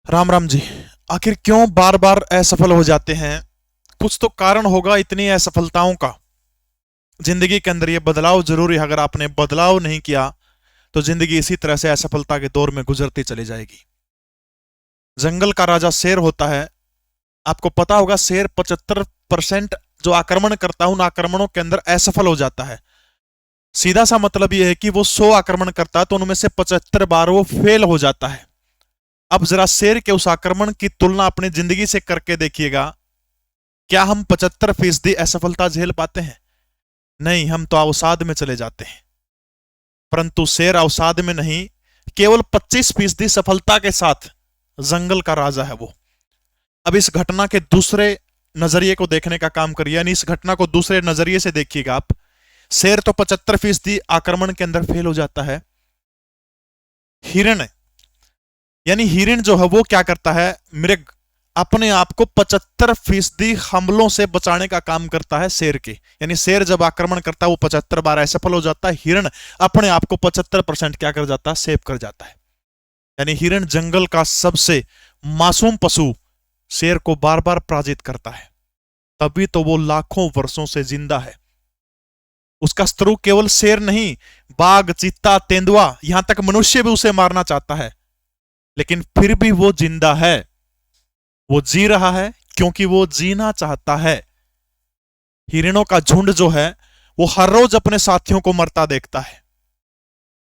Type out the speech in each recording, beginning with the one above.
राम राम जी। आखिर क्यों बार बार असफल हो जाते हैं? कुछ तो कारण होगा इतनी असफलताओं का। जिंदगी के अंदर ये बदलाव जरूरी है। अगर आपने बदलाव नहीं किया तो जिंदगी इसी तरह से असफलता के दौर में गुजरती चली जाएगी। जंगल का राजा शेर होता है। आपको पता होगा शेर 75% जो आक्रमण करता है उन आक्रमणों के अंदर असफल हो जाता है। सीधा सा मतलब यह है कि वो 100 आक्रमण करता है तो उनमें से 75 बार वो फेल हो जाता है। अब जरा शेर के उस आक्रमण की तुलना अपनी जिंदगी से करके देखिएगा। क्या हम 75% असफलता झेल पाते हैं? नहीं, हम तो अवसाद में चले जाते हैं। परंतु शेर अवसाद में नहीं, केवल 25% सफलता के साथ जंगल का राजा है वो। अब इस घटना के दूसरे नजरिए को देखने का काम करिए, यानी इस घटना को दूसरे नजरिए से देखिएगा आप। शेर तो 75% आक्रमण के अंदर फेल हो जाता है। हिरण, यानी हिरण जो है वो क्या करता है, मृग अपने आप को 75% हमलों से बचाने का काम करता है शेर के। यानी शेर जब आक्रमण करता है वो 75 बार असफल हो जाता है, हिरण अपने आप को 75% क्या कर जाता है, सेव कर जाता है। यानी हिरण जंगल का सबसे मासूम पशु शेर को बार बार पराजित करता है, तभी तो वो लाखों वर्षों से जिंदा है। उसका शत्रु केवल शेर नहीं, बाघ, चीता, तेंदुआ, यहां तक मनुष्य भी उसे मारना चाहता है, लेकिन फिर भी वो जिंदा है। वो जी रहा है क्योंकि वो जीना चाहता है। हिरणों का झुंड जो है वो हर रोज अपने साथियों को मरता देखता है,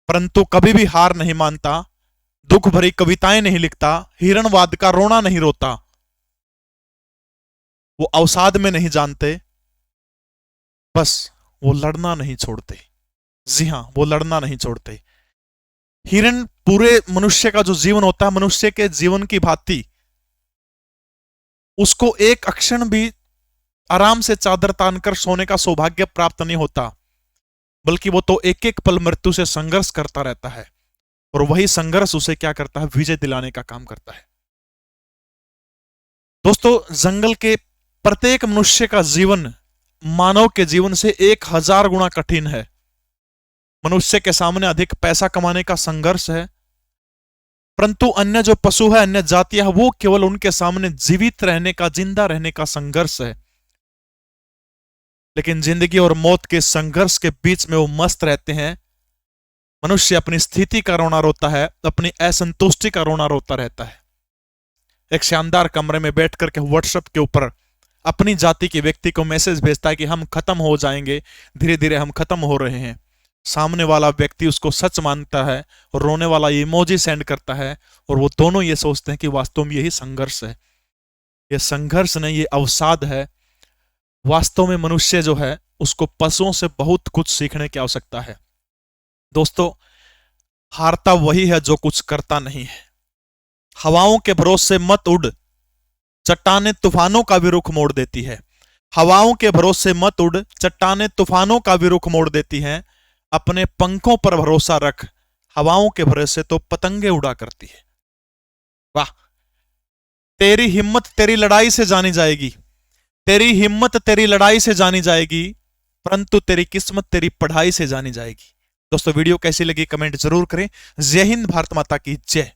परंतु कभी भी हार नहीं मानता, दुख भरी कविताएं नहीं लिखता, हिरणवाद का रोना नहीं रोता। वो अवसाद में नहीं जानते, बस वो लड़ना नहीं छोड़ते। जी हां, वो लड़ना नहीं छोड़ते। हिरण पूरे मनुष्य का जो जीवन होता है, मनुष्य के जीवन की भांति उसको एक क्षण भी आराम से चादर तानकर सोने का सौभाग्य प्राप्त नहीं होता, बल्कि वो तो एक एक पल मृत्यु से संघर्ष करता रहता है, और वही संघर्ष उसे क्या करता है, विजय दिलाने का काम करता है। दोस्तों, जंगल के प्रत्येक मनुष्य का जीवन मानव के जीवन से 1000 गुना कठिन है। मनुष्य के सामने अधिक पैसा कमाने का संघर्ष है, परंतु अन्य जो पशु है, अन्य जातियां, वो केवल उनके सामने जीवित रहने का, जिंदा रहने का संघर्ष है। लेकिन जिंदगी और मौत के संघर्ष के बीच में वो मस्त रहते हैं। मनुष्य अपनी स्थिति का रोना रोता है, अपनी असंतुष्टि का रोना रोता रहता है। एक शानदार कमरे में बैठ करके व्हाट्सएप के ऊपर अपनी जाति के व्यक्ति को मैसेज भेजता है कि हम खत्म हो जाएंगे, धीरे धीरे हम खत्म हो रहे हैं। सामने वाला व्यक्ति उसको सच मानता है और रोने वाला इमोजी सेंड करता है, और वो दोनों ये सोचते हैं कि वास्तव में यही संघर्ष है। ये संघर्ष नहीं, ये अवसाद है। वास्तव में मनुष्य जो है उसको पशुओं से बहुत कुछ सीखने की आवश्यकता है। दोस्तों, हारता वही है जो कुछ करता नहीं है। हवाओं के भरोसे मत उड़, चट्टाने तूफानों का भी रुख मोड़ देती है। हवाओं के भरोसे मत उड़, चट्टाने तूफानों का भी रुख मोड़ देती हैं। अपने पंखों पर भरोसा रख, हवाओं के भरोसे तो पतंगे उड़ा करती है। वाह! तेरी हिम्मत तेरी लड़ाई से जानी जाएगी, तेरी हिम्मत तेरी लड़ाई से जानी जाएगी, परंतु तेरी किस्मत तेरी पढ़ाई से जानी जाएगी। दोस्तों, वीडियो कैसी लगी कमेंट जरूर करें। जय हिंद, भारत माता की जय।